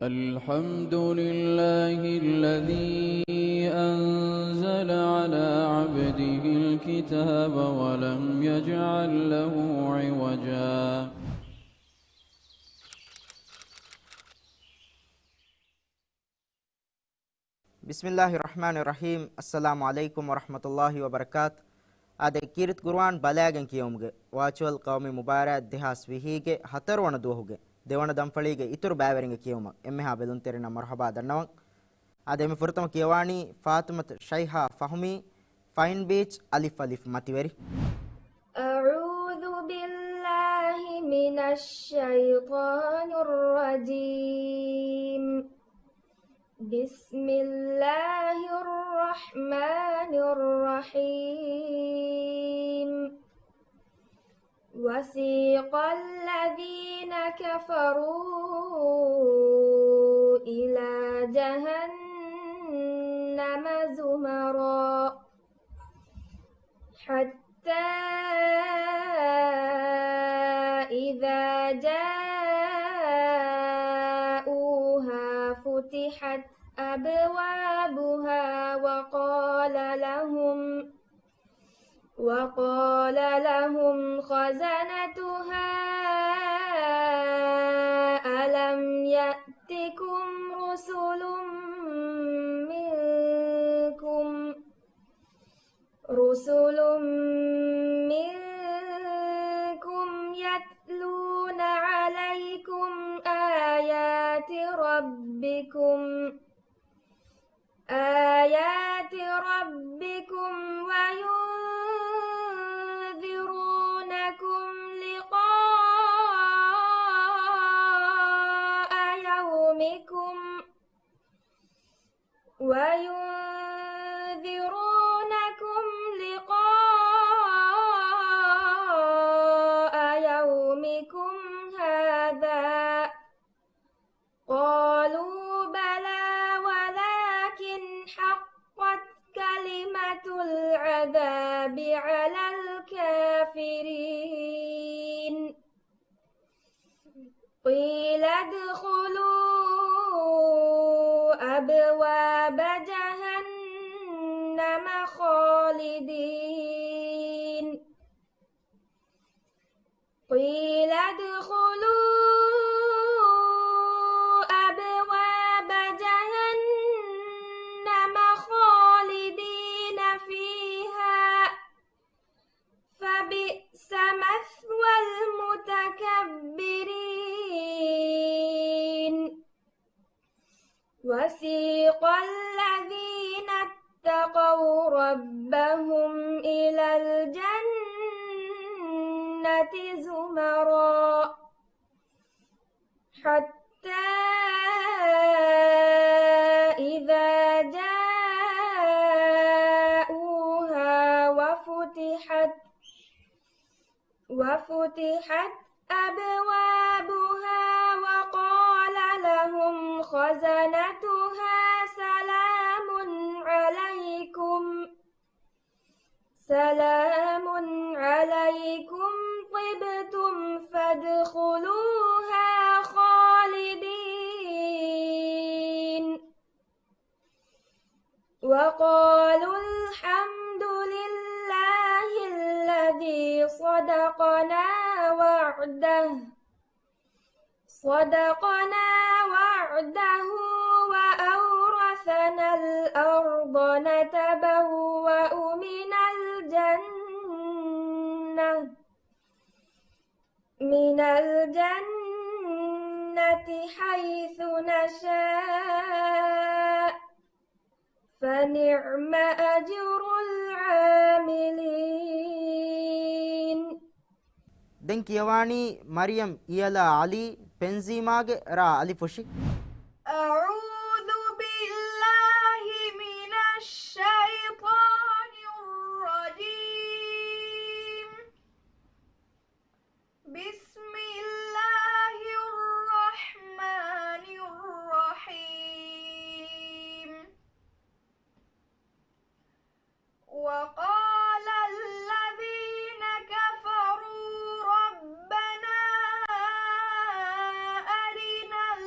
الحمد لله الذي أنزل على عبده الكتاب ولم يجعل له عوجا. Bismillahirrahmanirrahim. Assalamu alaikum wa rahmatullahi wa barakatuh. Ade kirit Qur'an balagen kiyumge virtual qawmi mubarak dehas wihige hatarwana duhuge dewana damfalige itur bæveringe kiyuma emme ha belun terina marhaba dannawan. Ade me furtama kiyawani Fatimat Shaiha Fahmi Fine Beach alif alif mativeri. A'udzu billahi minasy syaithanir rajim. Bismillahirrahmanirrahim. Wasiqal ladzina kafaru ila jahannama zumara hatta idza ja'uha futihat abwabuha wa qala lahum khazanatuha alam ya'tikum rusulun minkum yatluna alaykum ayati rabbikum wa yunzirunakum liqa'a yawmikum hadha qalu bala walakin haqqat kalimatul adzabi 'alal kafirin. Qila adkhulu abwaba jahannama khalidin. Qila adkhulu abwaba jahannama khalidina fiha fabi'sa mathwal mutakabbirin. Wasiqal ladzina ittaqaw rabbahum ilal jannati zumara hatta idza ja'uha wa futihat abwabuha wa qala lahum khazanatuha salamun alaykum tibtum fadkhuluha khalidin. Wa qalu alhamdulillahi alladhi sadaqana wa'dahu wa awrathana al-arda natabawwa'u minal jannati haythu nasha' fa ni'ma ajrul 'amilin. Den kiyawani Maryam Iyala Ali Penzimage ra alifushi. A'udzu billahi minasy syaithanir rajim. Bismillahirrahmanirrahim. Wa qala alladhina kafaru rabbana arinal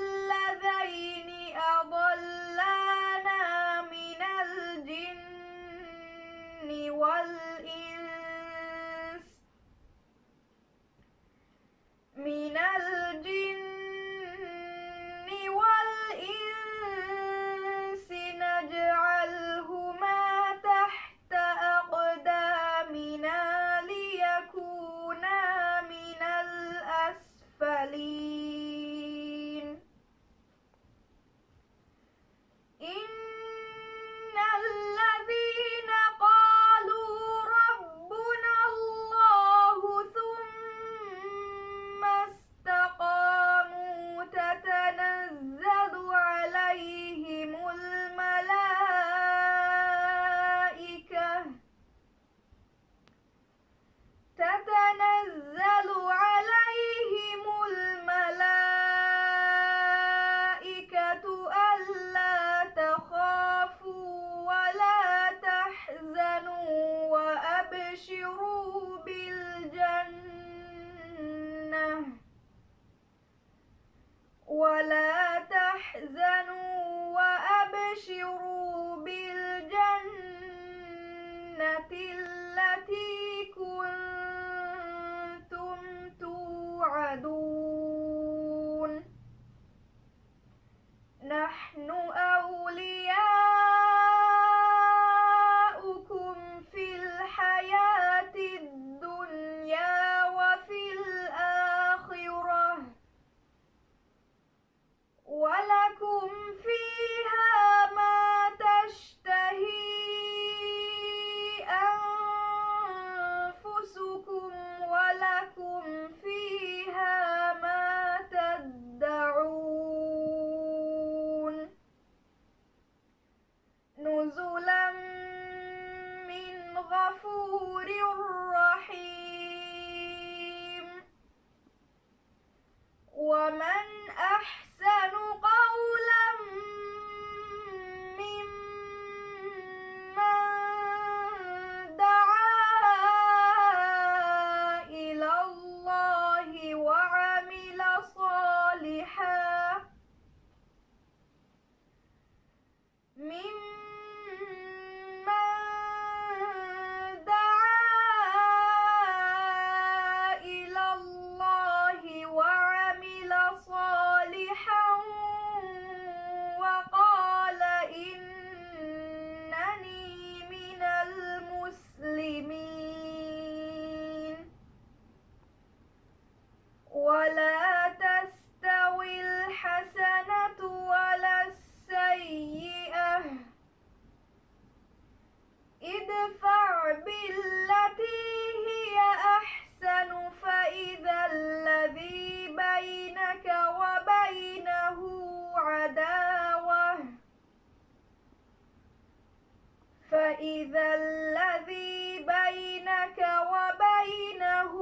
فإذا الذي بينك وبينه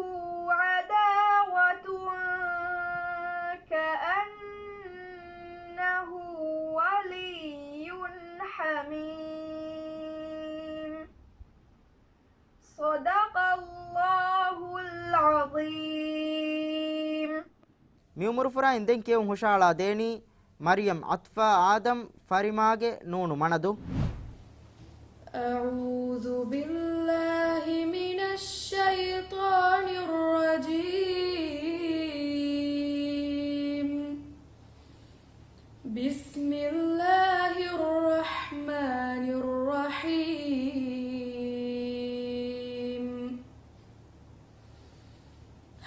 عداوة كأنه ولي حميم صدق الله العظيم. මියුමුරුෆුරා ඉන්දෙන් කියුම් හුෂාලා දේනි මරියම් අත්ෆා ආදම් ෆරිමාගේ නූනු මනදු أعوذ بالله من الشيطان الرجيم بسم الله الرحمن الرحيم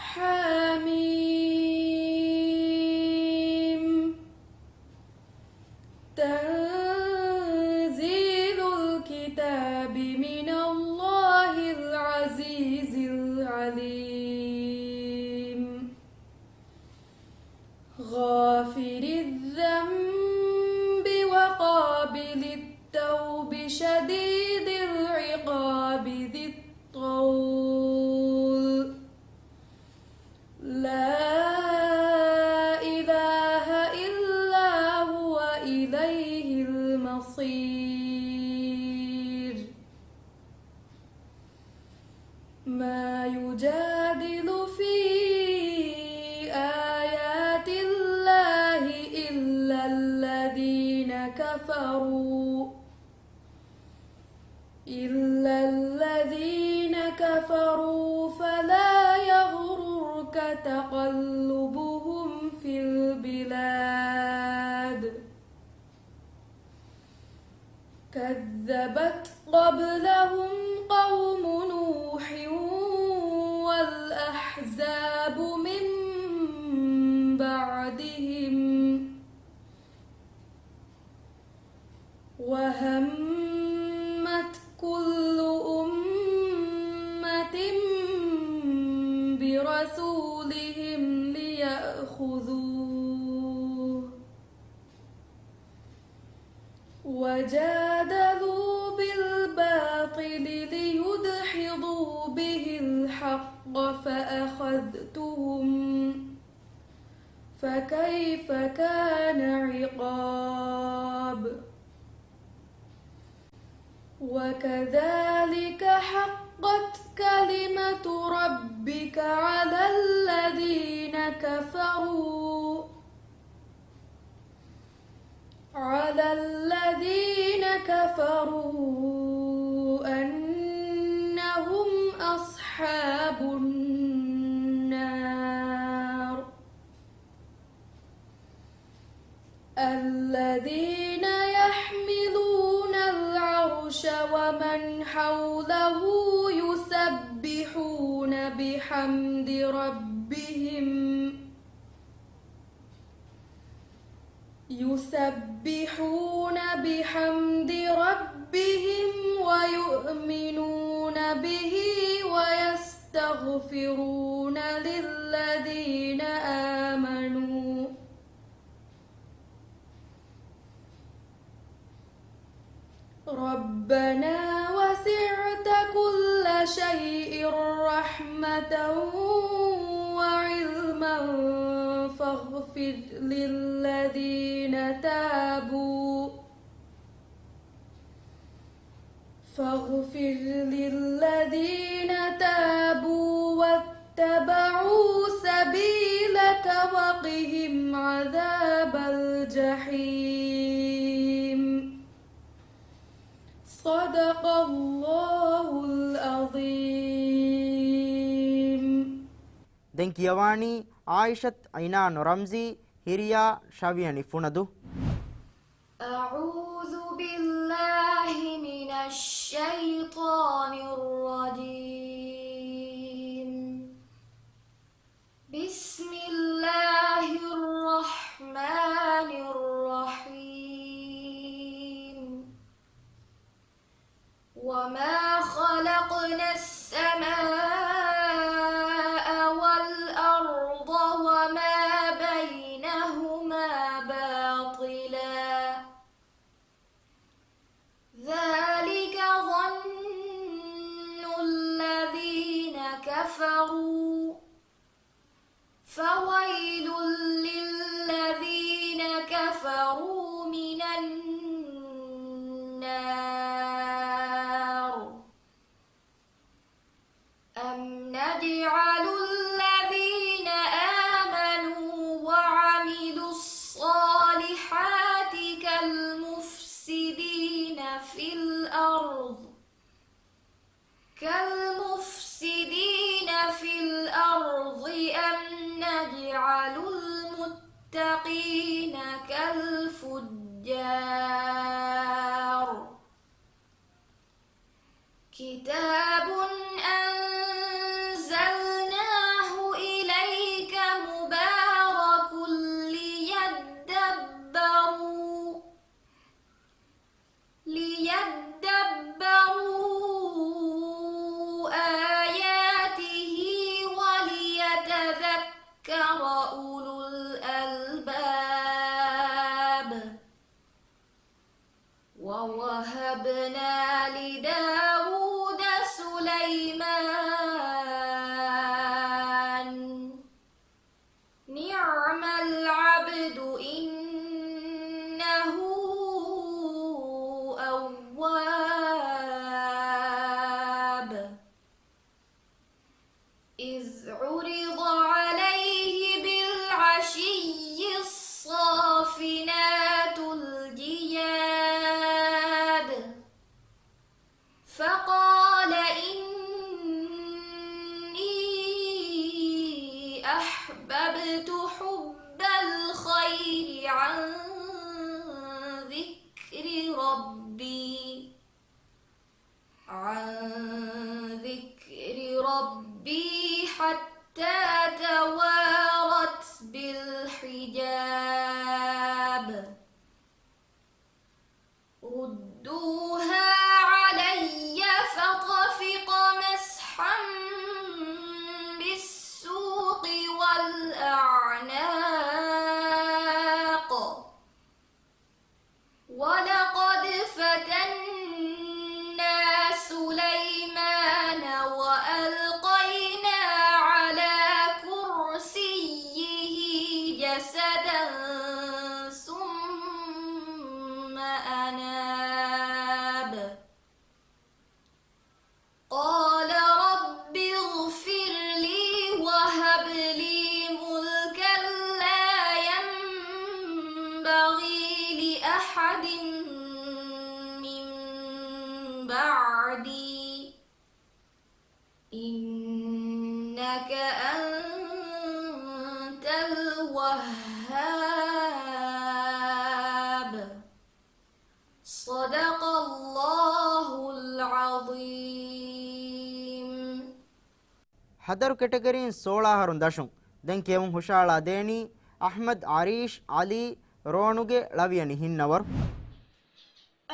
حميم تنزيل الكتاب من الله العزيز العليم غافر الذنب وقابل التوب شديد العقاب ذي الطول لا إله إلا هو إليه المصير ما يجادل في آيات الله إلا الذين كفروا فلا يغررك تقلبهم في البلاد كذبت قبلهم قوم نوح والأحزاب من بعدهم وهمت كل أمة برسولهم ليأخذوه وجادلوا بالباطل ليدحضوا به الحق فأخذتهم فكيف كان عقاب وكذلك حقت كلمة ربك على الذين كفروا أنهم أصحاب النار الذين يحملون العرش ومن حوله يسبحون بحمد ربهم ويؤمنون به ويستغفرون للذين آمنوا ربنا وسعت كل شيء رحمة وعلما فاغفر للذين تابوا واتبعوا سبيلك وقهم عذاب الجحيم صدق الله العظيم. දැන් කියවානි ආයිෂත් අයිනා නොරම්සි හිරියා ශවියනි ෆුනදු أعوذ بالله من الشيطان الرجيم بسم الله الرحمن الرحيم وما خلقنا السماء والأرض وما بينهما باطلا ذلك ظن كفروا فويل للذين كفروا من النار أم نجعل الذين آمنوا وعملوا الصالحات كالمفسدين في الأرض أم نجعل المتقين كالفجار كتاب أنزلناه إليك مبارك ليدبروا آياته وليتذكر أولو الألباب ووهبنا لداود سليمان نعم العبد إنه أواب إذ عرض عليه بالعشي الصافنات الجياد فقال إني أحببت حب الخير عن ذكر ربي حتى توارت بالحجاب ردوها علي فطفق مسحا بالسوق والأعناق ولقد فتنا سليمان وألقينا على كرسيه جسدا ثم أناب قال رب اغفر لي وهب لي ملكا لا ينبغي لأحد من بعدي إنك أنت الوهاب صدق الله العظيم ಹದರು ಕೆಟಗರಿನ್ 16 ದಶಂ ದೆನ್ ಕೇವಂ ಹುಷಾಳಾ ದೇನಿ ಅಹ್ಮದ್ ಆರೀಶ್ ಅಲಿ ರೋಣುಗೆ ಲವಿಯನಿ ಹಿನ್ನವರ್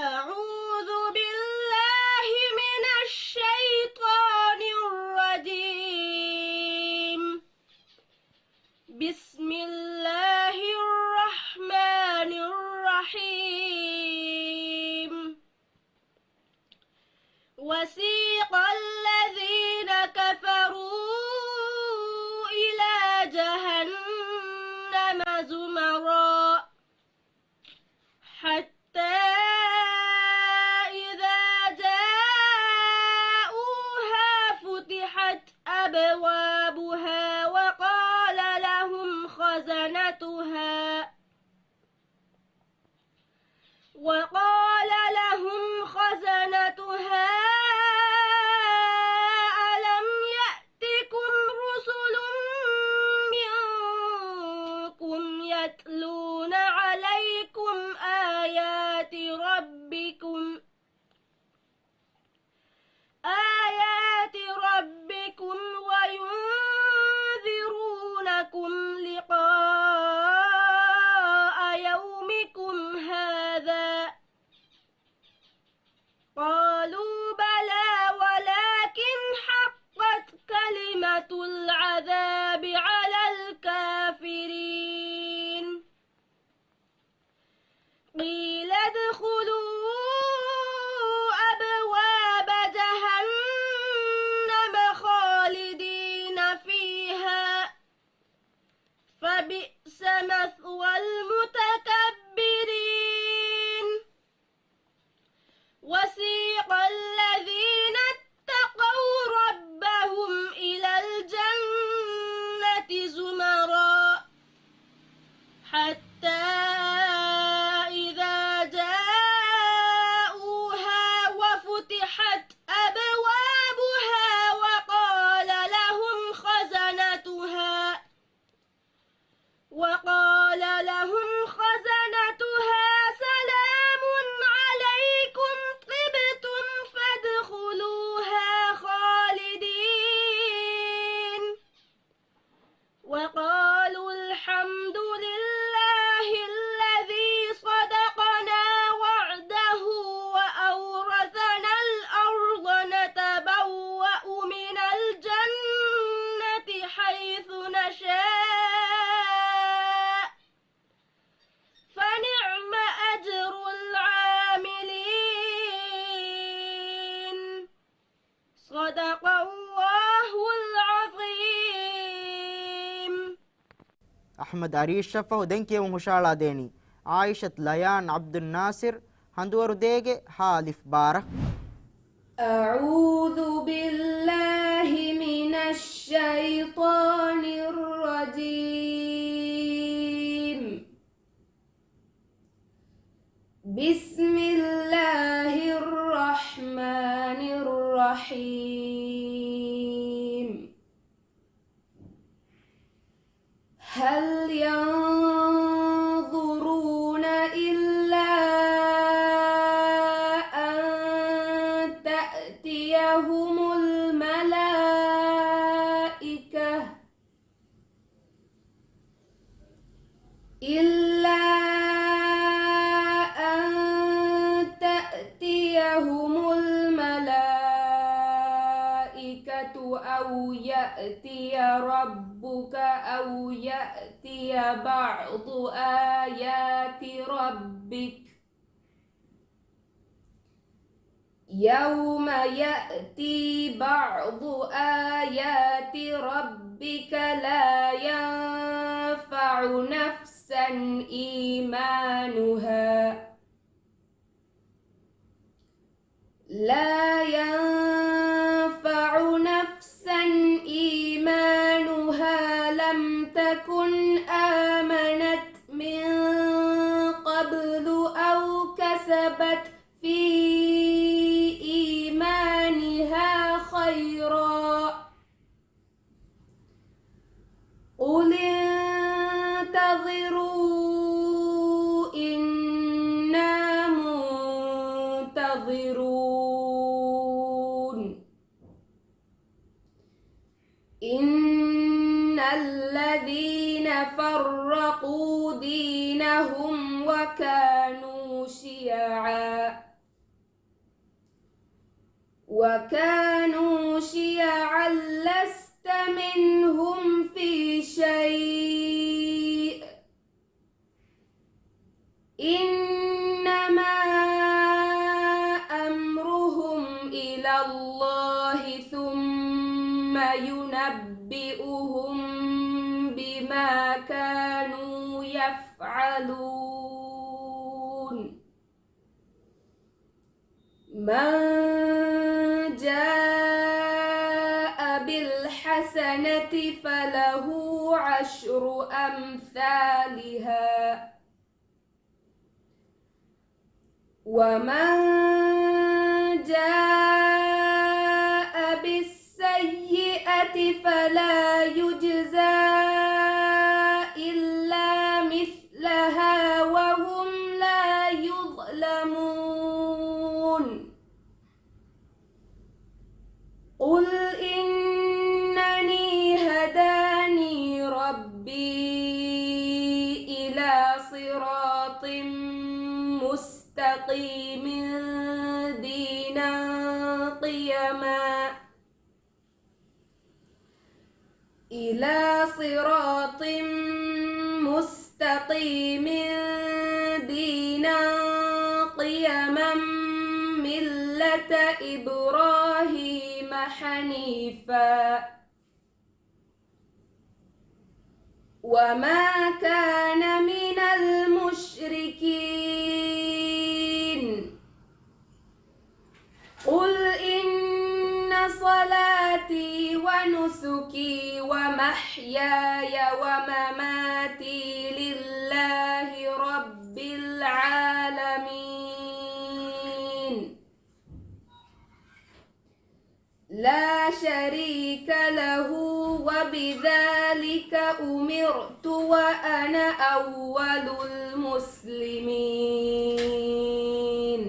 أعوذ بالله من الشيطان الرجيم بسم الله الرحمن الرحيم وسيق الذين كفروا إلى جهنم زمرا حتى إذا جاءوها فتحت أبوابها وقال لهم خزنتها ألم يأتكم رسل منكم يتلون عليكم آيات ربكم وينذرونكم لقاء يومكم هذا قالوا بلى ولكن حقت كلمة العذاب على الكافرين قيل ادخلوا أبواب جهنم خالدين فبئس مثوى المتكبرين وسيق الذين اتقوا ربهم إلى الجنة زمرا حتى إذا جاءوها وفتحت أبوابها وقال لهم خزنتها سلام عليكم طبتم فادخلوها خالدين وقالوا الحمد لله الذي صدقنا وعده وأورثنا الأرض نتبوأ من الجنة حيث نشاء فنعم أجر العاملين صدق الله العظيم. ಅಹ್ಮದ್ ಅರೀಶ್ ಶಫಹು ದೆಂಕಿಯವು ಹುಷಾಳಾ ದೇನಿ ಆಯಿಷತ್ ಲಯಾನ್ ಅಬ್ದುಲ್ ನಾಸಿರ್ ಹಂದುವರು ದೇಗೆ ಹಾಲಿಫ್ ಬಾರ أعوذ بالله من الشيطان الرجيم بسم الله الرحمن الرحيم هل ينظرون إلا أن تأتيهم الملائكة أو يأتي ربك أو يأتي بعض آيات ربك يوم يأتي بعض آيات ربك لا ينفع نفسا إيمانها لا ينفع نفسا إيمانها لم تكن آمنت من قبل أو كسبت في إيمانها خيرا قل انتظروا إنا منتظرون إن الذين فرقوا دينهم وكانوا شيعا لست منهم في شيء إنما أمرهم إلى الله ثم ينبئهم بما كانوا يفعلون من جاء بالحسنة فله عشر أمثالها ومن جاء بالسيئة فلا يجزى إلا مثلها وهم لا يظلمون قل إنني هداني ربي إلى صراط مستقيم دينا قيما إلى صراط مستقيم دينا قيما ملة إبراهيم حنيفا وما كان من المشركين قل إن صلاتي ونسكي ومحياي ومماتي لله رب العالمين لا شريك له وبذلك أمرت وأنا أول المسلمين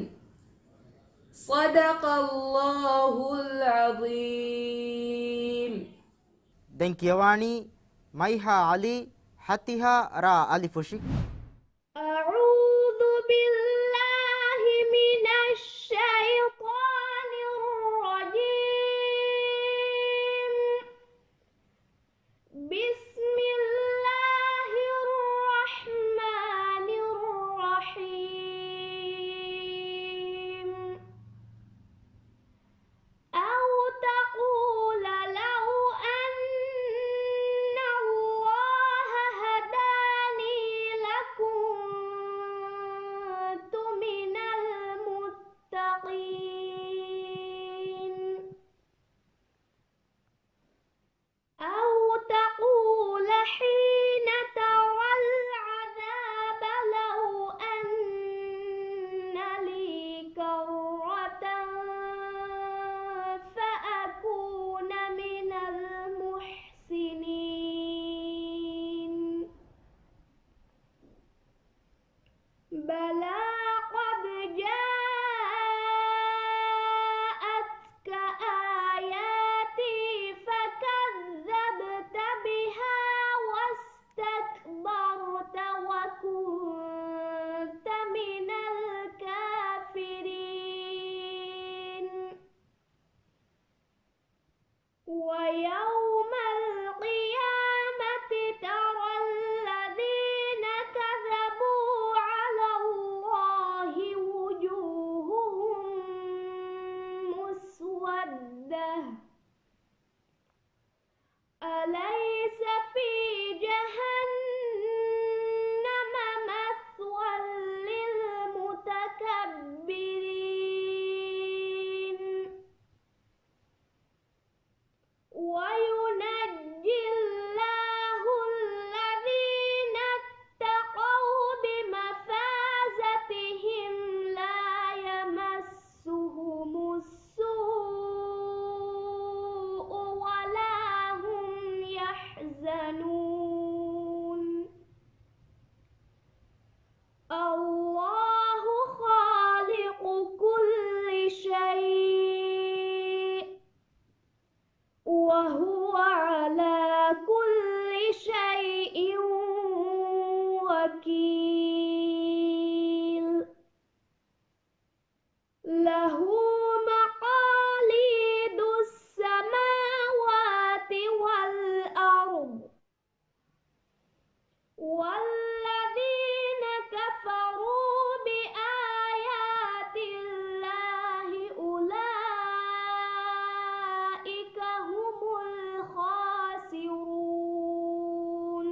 صدق الله العظيم. දැන් කියවානි මයිහා අලි හතිහා රා අලි ෆුෂි أعوذ بالله من الشيطان الرجيم بسم الله الرحمن الرحيم أو تقول لو أن الله هداني لكنت من المتقين أو تقول حين ترى العذاب لو أن لي كرة فأكون من المحسنين بلى قد جاءتك آياتي فكذبت بها واستكبرت وكنت من الكافرين ويوم القيامة ترى الذين كذبوا على الله وجوههم مسودة أليس في جهنم مثوى للمتكبرين وينجي الله الذين اتقوا بمفازتهم لا يمسهم السوء ولا هم يحزنون الله خالق كل شيء وهو على كل شيء وكيل له مقاليد السماوات والأرض والذين كفروا بآيات الله أولئك هم الخاسرون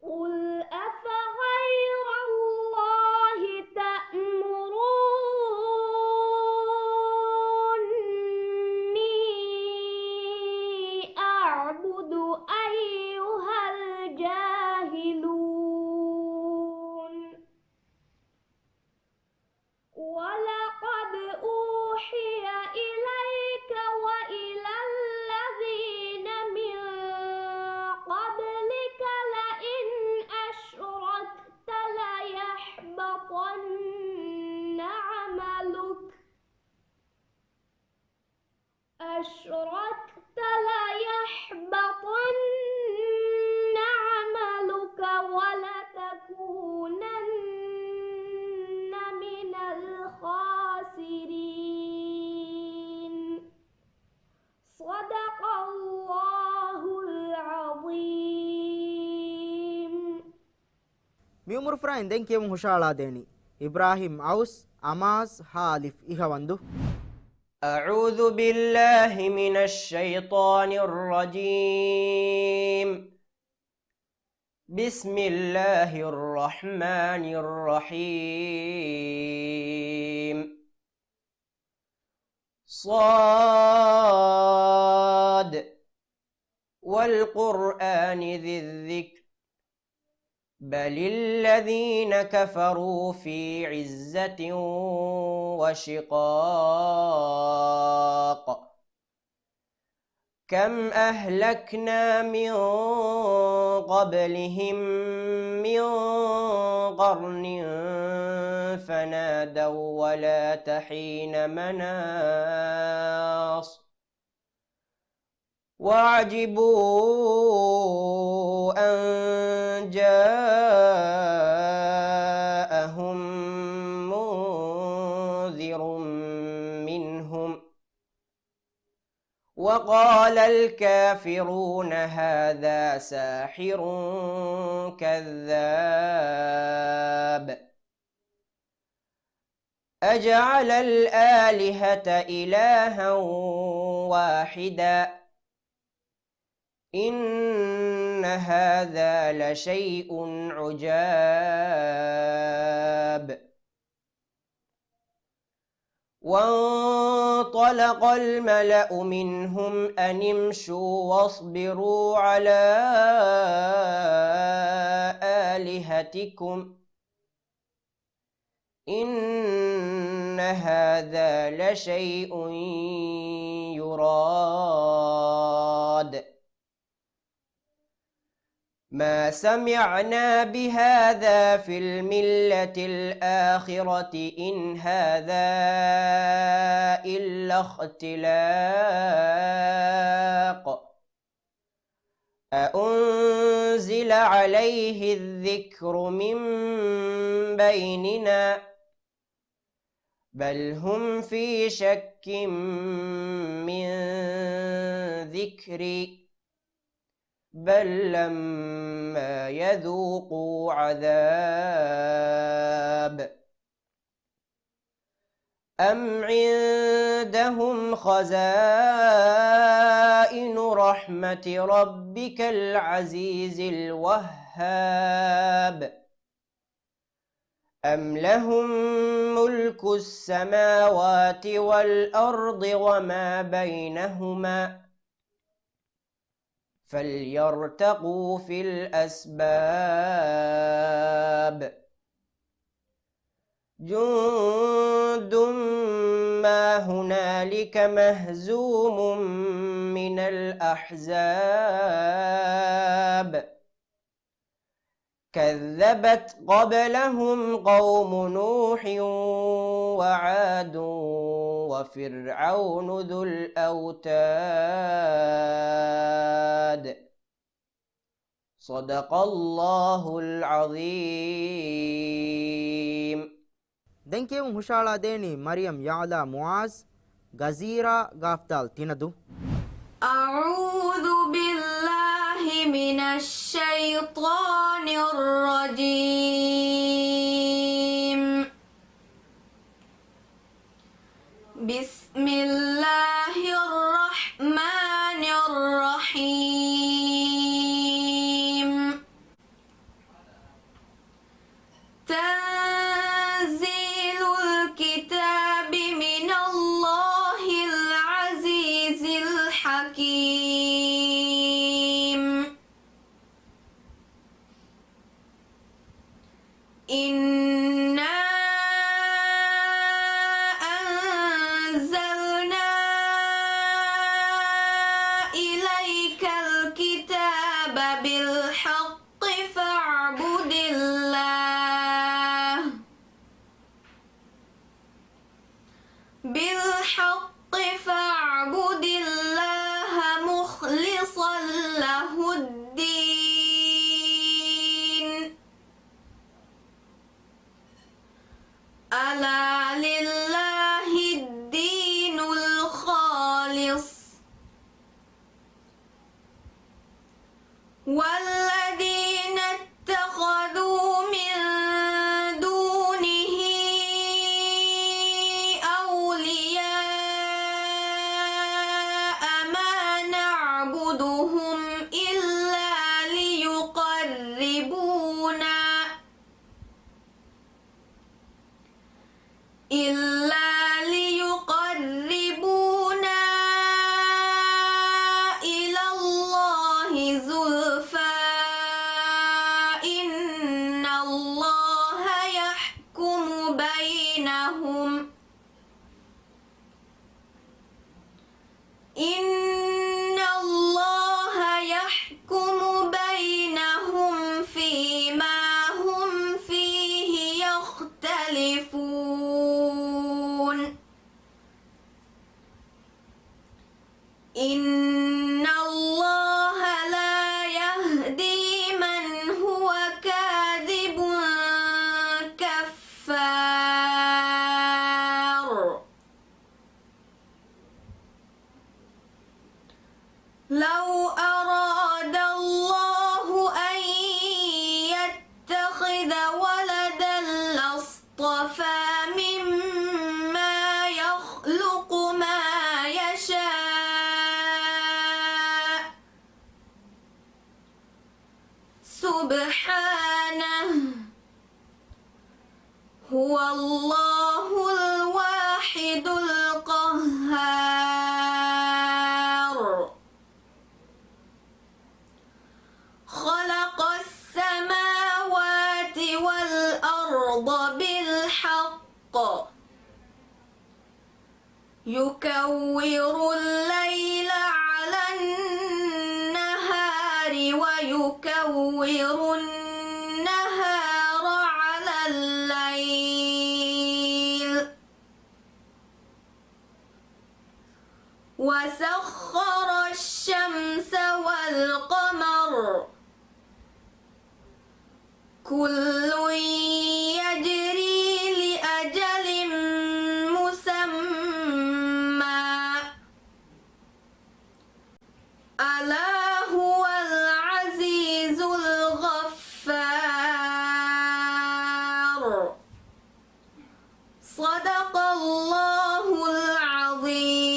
قل أفغير الله تأمروني أعبد أيها الجاهلون ولقد أوحي إليك وإلى الذين من قبلك لئن أشركت ليحبطن عملك ولتكونن من الخاسرين صدق الله العظيم. මියුමුරු ෆ්‍රයින් දැන් කියමු හුෂාලා දෙනි ඉබ්‍රාහිම් අවුස් අමාස් හාලිෆ් ඉහවන්දු أعوذ بالله من الشيطان الرجيم. بسم الله الرحمن الرحيم. صاد والقرآن ذي الذكر بل الذين كفروا في عزة وشقاق كم أهلكنا من قبلهم من قرن فنادوا ولا تحين مناص وعجبوا أن جاءهم منذر منهم وقال الكافرون هذا ساحر كذاب أجعل الآلهة إلها واحدا إن هذا لشيء عجاب وانطلق الملأ منهم أن امشوا واصبروا على آلهتكم إن هذا لشيء يراد ما سمعنا بهذا في الملة الآخرة إن هذا إلا اختلاق أأنزل عليه الذكر من بيننا بل هم في شك من ذكري بل لما يذوقوا عذاب أم عندهم خزائن رحمة ربك العزيز الوهاب أم لهم ملك السماوات والأرض وما بينهما فليرتقوا في الأسباب جند ما هنالك مهزوم من الأحزاب كذبت قبلهم قوم نوح وعاد وفرعون ذو الأوتاد صدق الله العظيم. دنكيم هشالا ديني مريم يعلى معاذ غزيرة غافتال تندو. أعوذ بالله من الشيطان الرجيم. بسم الله الرحمن الرحيم. تنزيل الكتاب من الله العزيز الحكيم. إنا أنزلنا إليك الكتاب بالحق فاعبد الله بالحق فاعبد الله لو أراد الله أن يتخذ ولدا لاصطفى مما يخلق ما يشاء سبحانه هو الله الواحد القهار خلق السماوات والأرض بالحق يكور الليل على النهار ويكور النهار على الليل وسخر الشمس والقمر كل يجري لأجل مسمى ألا هو العزيز الغفار صدق الله العظيم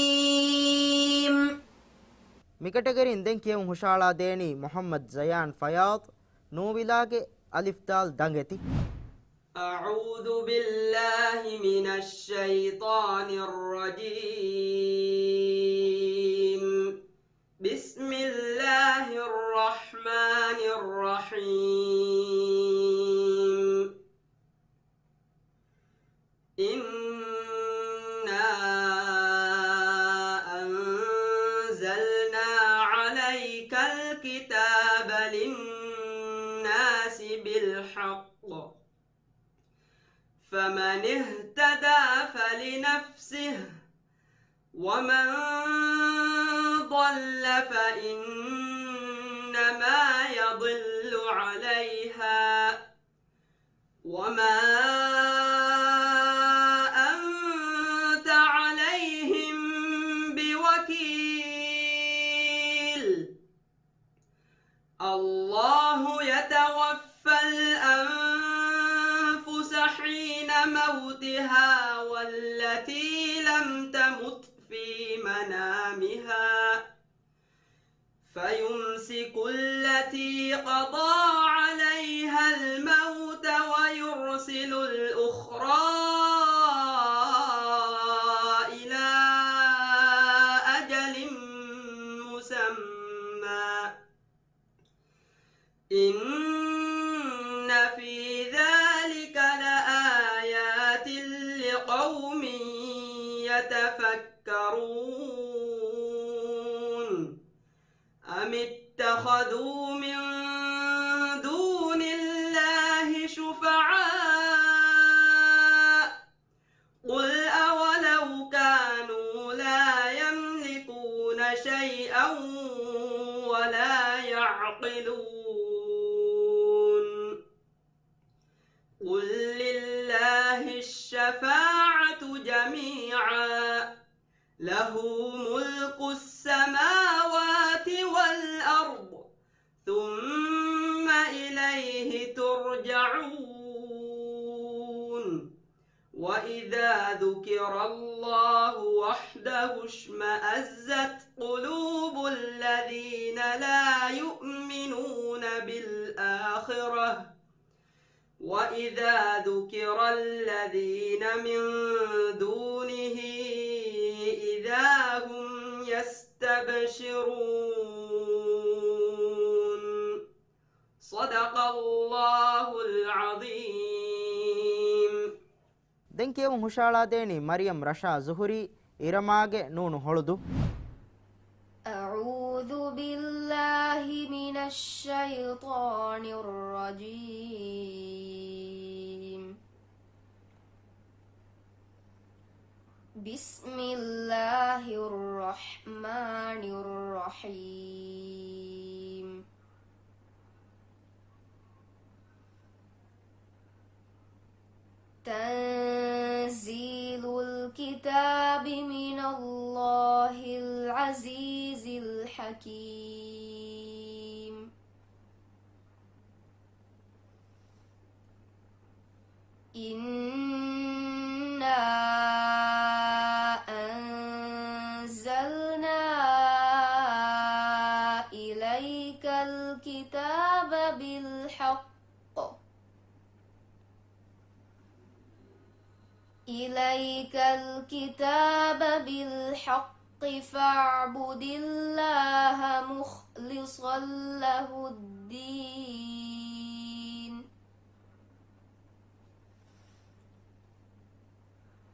මිකටගරින් දෙන් කියමු හුෂාලා දේනි මොහම්මද් සයාන් ෆයාද් නෝවිලාගේ අලිෆ් දාල් දඟෙති أعوذ بالله من الشيطان الرجيم بسم الله الرحمن الرحيم إنا أنزلنا عليك الكتاب للناس بالحق فمن اهتدى فلنفسه ومن ضل فإنما يضل عليها وما أنت عليهم بوكيل الله يتوفى الأنفس حين موتها والتي لم تمت في منامها فيمسك التي قضى عليها الموت ويرسل الأخرى إلى أجل مسمى إن في ذلك لآيات لقوم يتفكرون أم اتخذوا من دون الله شفعاء قل أولو كانوا لا يملكون شيئا ولا يعقلون قل لله الشفاعة جميعا له ملك السماوات والأرض ثم إليه ترجعون وإذا ذكر الله وحده اشمأزت قلوب الذين لا يؤمنون بالآخرة وإذا ذكر الذين من دونه إذا هم يستبشرون صدق الله العظيم දෙන් කියමු හුෂාලා දේනි මරියම් රෂා සුහුරි ඉරමාගේ නූනු හොළුදු أعوذ بالله من الشيطان الرجيم بسم الله الرحمن الرحيم تنزيل الكتاب من الله العزيز الحكيم الحكيم إنا أنزلنا إليك الكتاب بالحق فاعبد الله مخلصا له الدين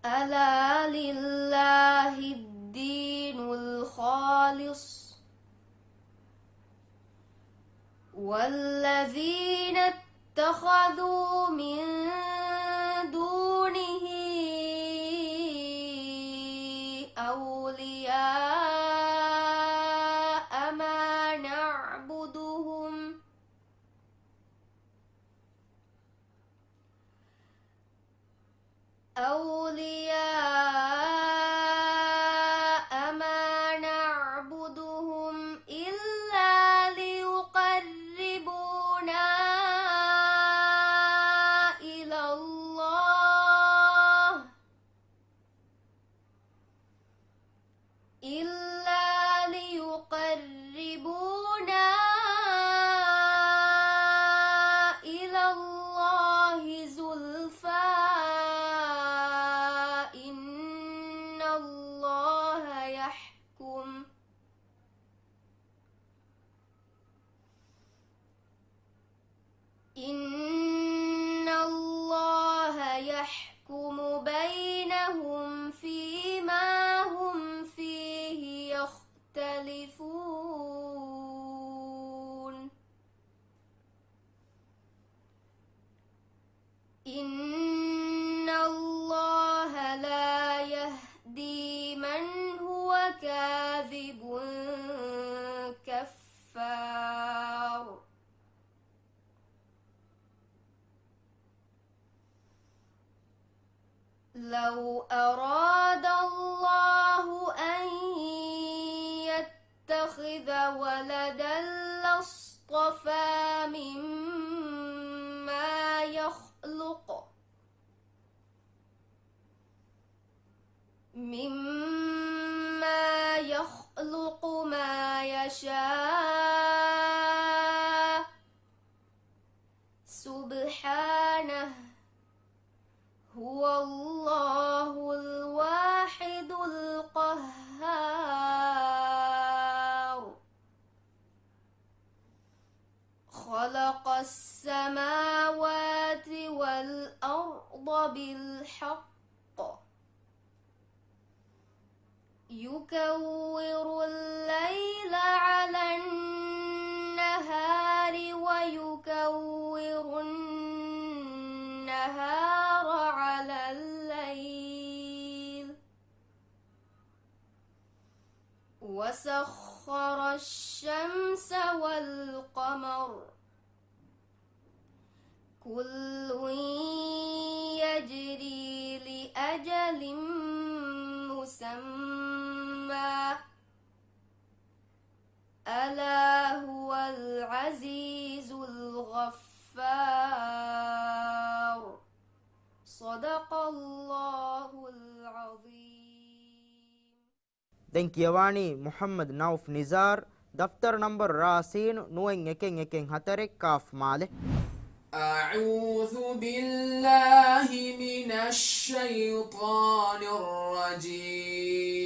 ألا لله الدين الخالص والذين اتخذوا من دونه أولياء ما نعبدهم إلا ليقربونا إلى الله زلفى إن الله يحكم بينهم فيما هم فيه يختلفون إن الله لا يهدي من هو كاذب كفار لو أراد الله أن يتخذ ولدا لاصطفى مما يخلق ما يشاء سبحانه هو الله الواحد القهار خلق السماوات والأرض بالحق يكور الليل على النهار ويكور النهار على الليل وسخر الشمس والقمر كل يجري لأجل مسمى ألا هو العزيز الغفار صدق الله العظيم. දැන් කියවානි මුහම්මද් නවුෆ් නිසාර් දෆ්තර නම්බර් රාසීන් නුවෙන් එකෙන් එකෙන් හතරෙක් කාෆ් මාලේ أعوذ بالله من الشيطان الرجيم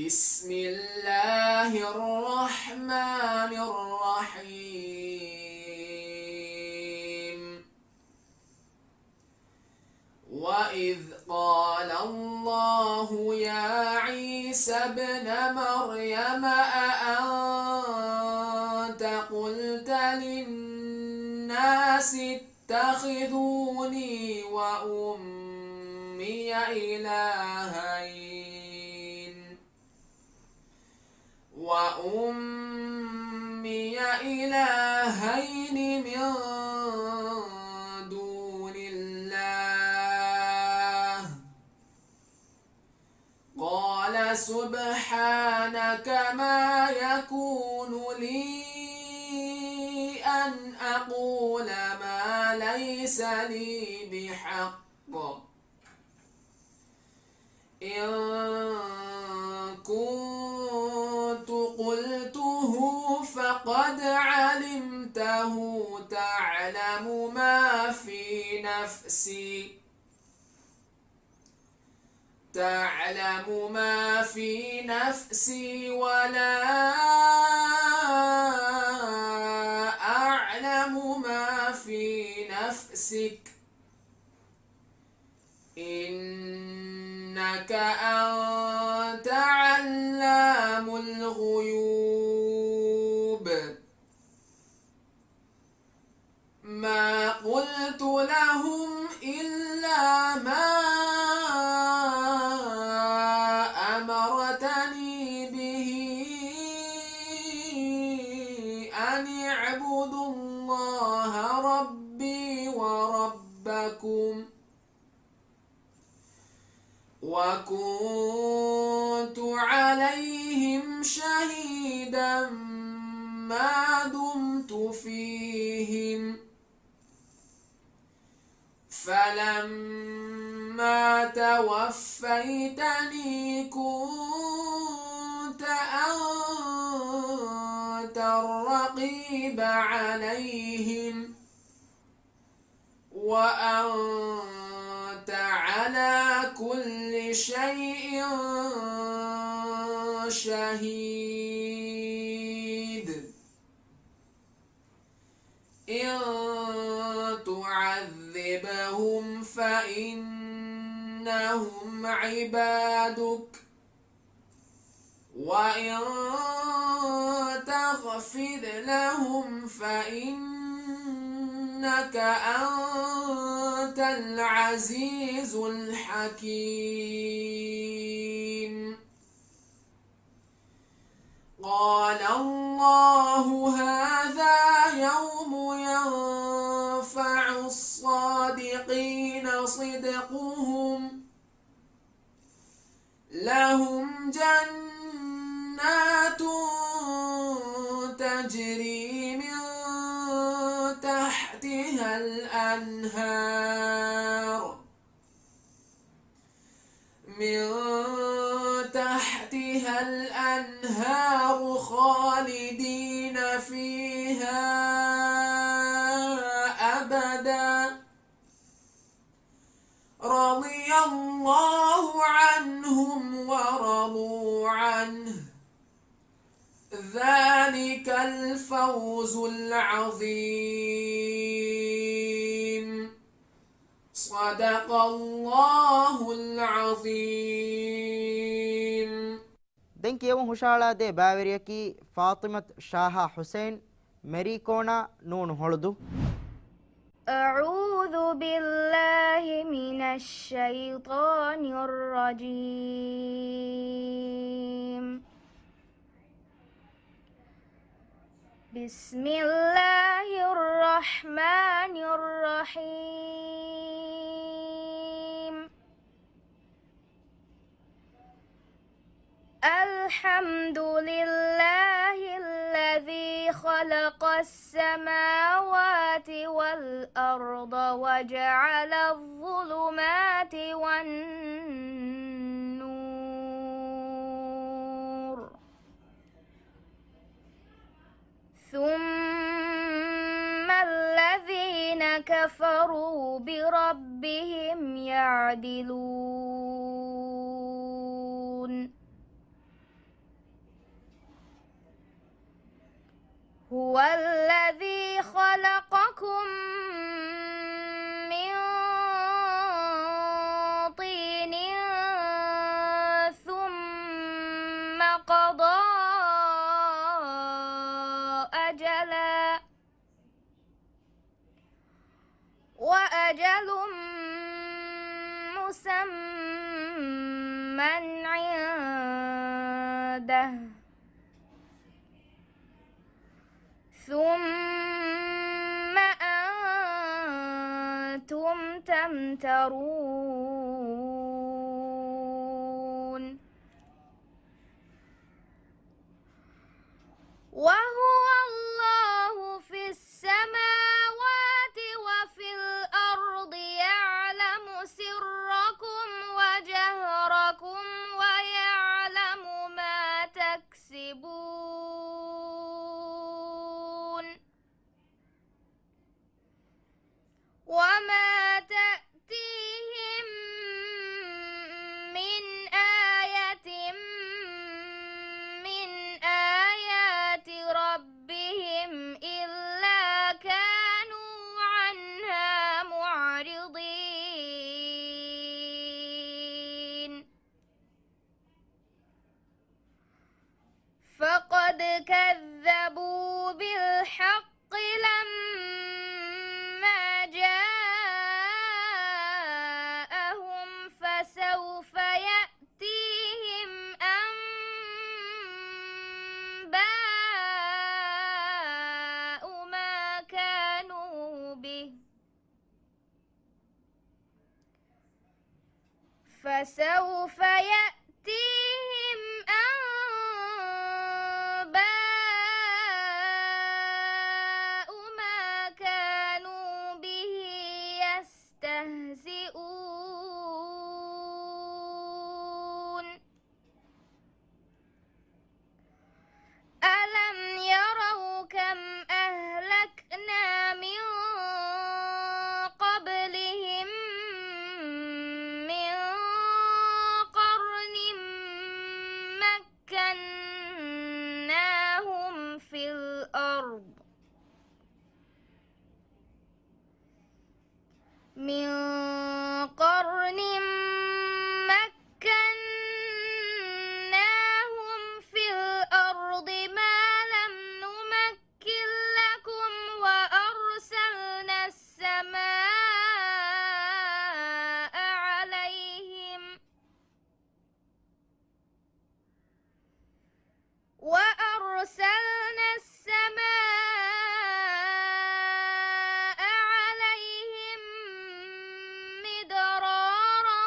بسم الله الرحمن الرحيم وإذ قال الله يا عيسى ابن مريم أأنت قلت للناس اتخذوني وأمي إلهين من دون الله قال سبحانك سبحانك ما يكون لي أن أقول ما ليس لي بحق إن كنت قلته فقد علمته تعلم ما في نفسي ولا أعلم ما في نفسك إنك أنت علام الغيوب ما قلت لهم إلا ما أمرتني به أن اعبدوا الله ربي وربكم وكنت عليهم شهيدا ما دمت فيهم فلما توفيتني كنت أنت الرقيب عليهم وأنت على كل شيء شهيد إن تعذبهم فإنهم عبادك وإن تغفر لهم فإنك أنت العزيز الحكيم قال الله هذا يوم ينفع الصادقين صدقهم لهم جنات تجري من تحتها الأنهار خالدين فيها أبدا رضي الله عنهم ورضوا عنه ذلك الفوز العظيم صدق الله العظيم den kiyawun hushala de baveriyaki Fatimat Shaha Hussein Merikona nun holudu أعوذ بالله من الشيطان الرجيم بسم الله الرحمن الرحيم الحمد لله الذي خلق السماوات والأرض وجعل الظلمات والنور ثم الذين كفروا بربهم يعدلون هو الذي خلقكم من طين ثم قضى أجلا وأجل مسمى عنده ثم أنتم تمترون وهو الله في السماوات وفي الأرض يعلم سركم وجهركم ويعلم ما تكسبون وما تأتيهم من آية من آيات ربهم إلا كانوا عنها معرضين فقد كذبوا بالحق لما جاءهم فسوف يأتيهم أنباء ما كانوا به فسوف يأتيهم أنباء ما كانوا به يستهزئون ألم يروا كم أهلكنا من قبلهم من قرن مكناهم في الأرض من قرن مكناهم في الأرض ما لم نمكن لكم وأرسلنا السماء عليهم مدرارا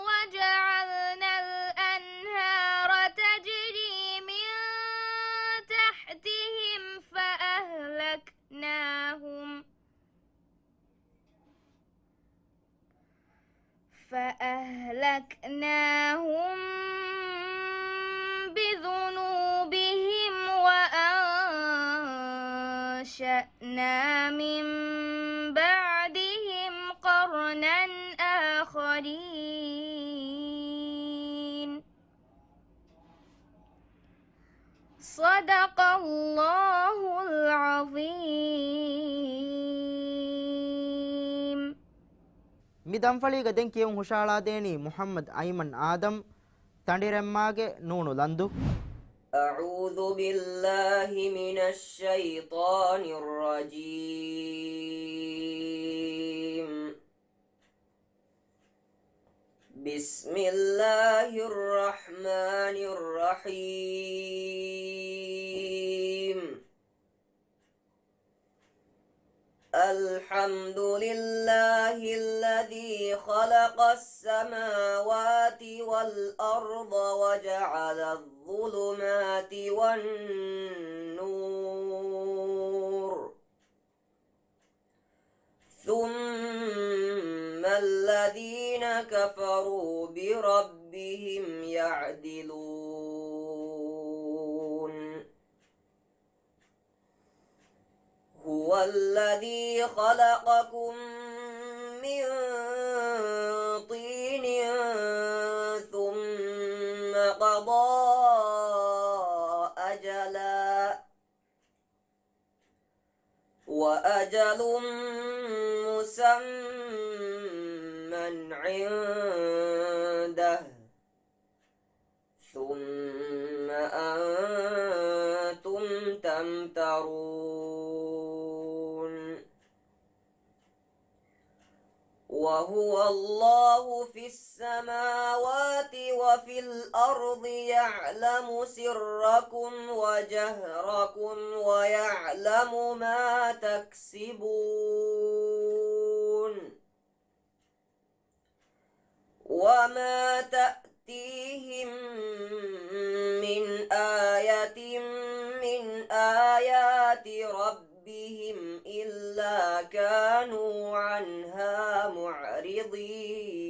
وجعلنا الأنهار تجري من تحتهم فأهلكناهم بذنوبهم وأنشأنا من بعدهم قرنا آخرين صدق الله العظيم. ಮಿದಂಫಳಿಗ ದೆಂಕಿಯಂ ಹುಷಾಳಾದೇನಿ ಮುಹಮ್ಮದ್ ಐಮನ್ ಆದಂ ತಂಡಿರೆಮ್ಮಾಗೆ ನೂನು ಲಂದು أعوذ بالله من الشيطان الرجيم بسم الله الرحمن الرحيم الحمد لله الذي خلق السماوات والأرض وجعل الظلمات والنور ثم الذين كفروا بربهم يعدلون هو الذي خلقكم من طين ثم قضى أجلا وأجل مسمى عنده ثم أنتم تمترون وهو الله في السماوات وفي الأرض يعلم سركم وجهركم ويعلم ما تكسبون وما تأتيهم من آية عنها معرضين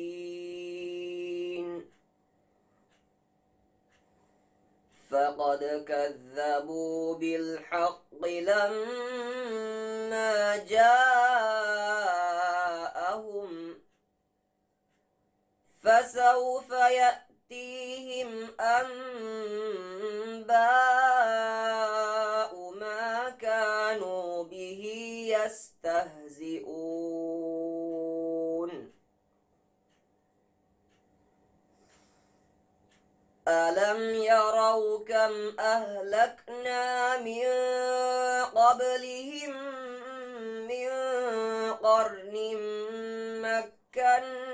فقد كذبوا بالحق لما جاءهم فسوف يأتيهم أنباء ما كانوا به يستهزئون ألم يروا كم أهلكنا من قبلهم من قرن مكناهم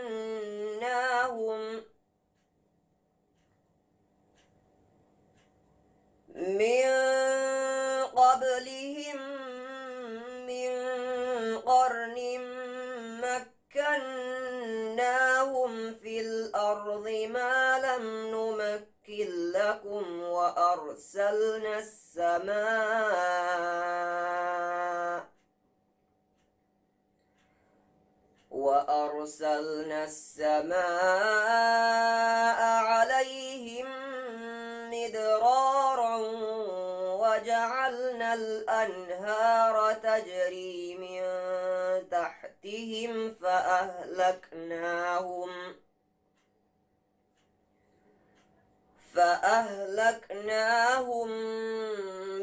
في الأرض ما لم نمكن لكم وأرسلنا السماء عليهم مدرارا وجعلنا الأنهار تجري من تحتهم فأهلكناهم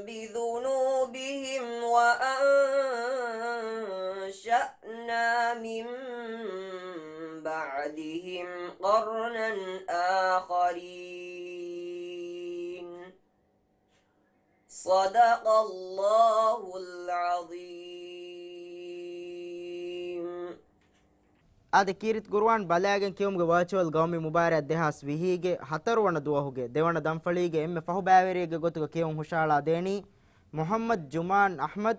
بذنوبهم وأنشأنا من بعدهم قرنا آخرين صدق الله العظيم. ade kirit gurwan balagen kiyumge virtual gawmi mubarak dehas vihige hatarwana duwahuge devana damfalige emme fahu baverige gotuga kiyum hushala deni Muhammad Juman Ahmad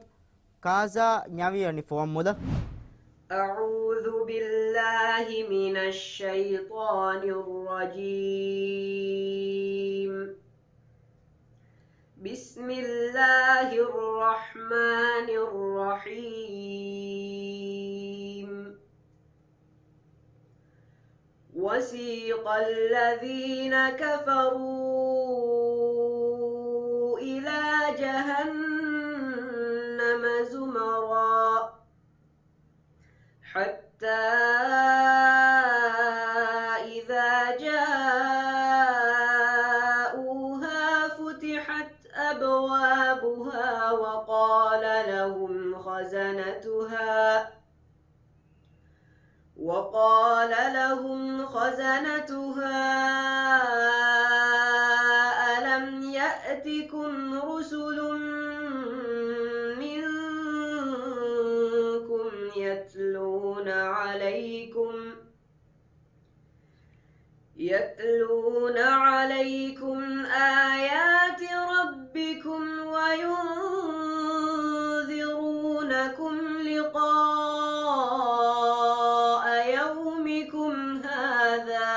kaza nyaviyani fommuda. أعوذ بالله من الشيطان الرجيم. بسم الله الرحمن الرحيم. وسيق الذين كفروا إلى جهنم زمرا حتى إذا جاءوها فتحت أبوابها وقال لهم خزنتها ألم يأتكم رسل منكم يتلون عليكم آيات ربكم وينذرونكم لقاء يومكم هذا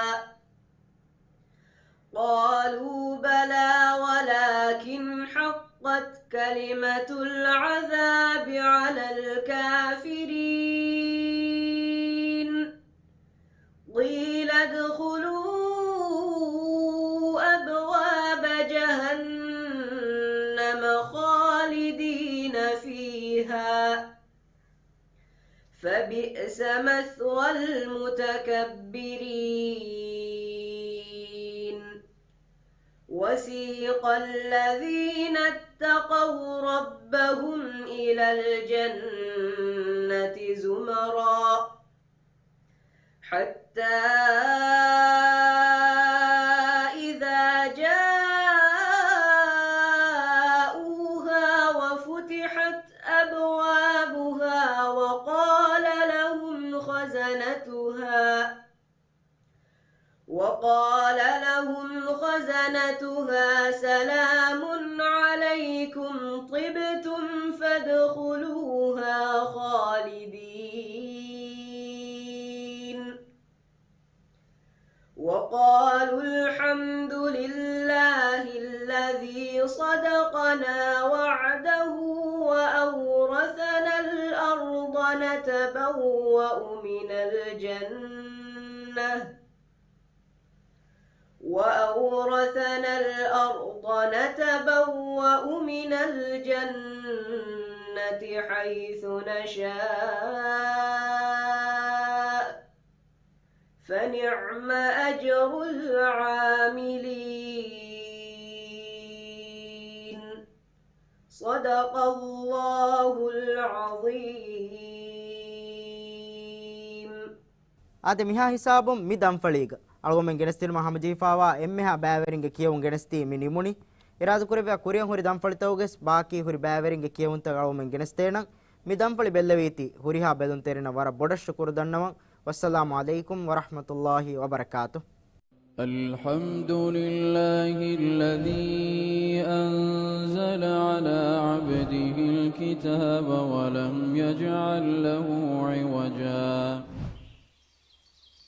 قالوا بلى ولكن حقت كلمة العذاب على الكافرين قيل ادخلوا أبواب جهنم خالدين فيها فبئس مثوى المتكبرين. وسيق الذين اتقوا ربهم إلى الجنة زمرا حتى إذا جاءوها وفتحت أبوابها وقال لهم خزنتها سلام عليكم طبتم فادخلوها خالدين وقالوا الحمد لله الذي صدقنا وعده وأورثنا الأرض نتبوأ من الجنة وأورثنا الأرض نتبوأ من الجنة حيث نشاء فنعم أجر العاملين صدق الله العظيم. ade miha hisabum mi damfaliga algomen genestil mahamjifawa emmeha bæveringe kiyun genesti mi nimuni iradu kureva kuriyan hori damfalitawges baaki hori bæveringe kiyunta algomen genestenan mi damfali belleviti horiha bedun terina wara bodash shukuru dannawan wassalamu alaikum wa rahmatullahi wa barakatuh. الحمد لله الذي أنزل على عبده الكتاب ولم يجعل له عوجا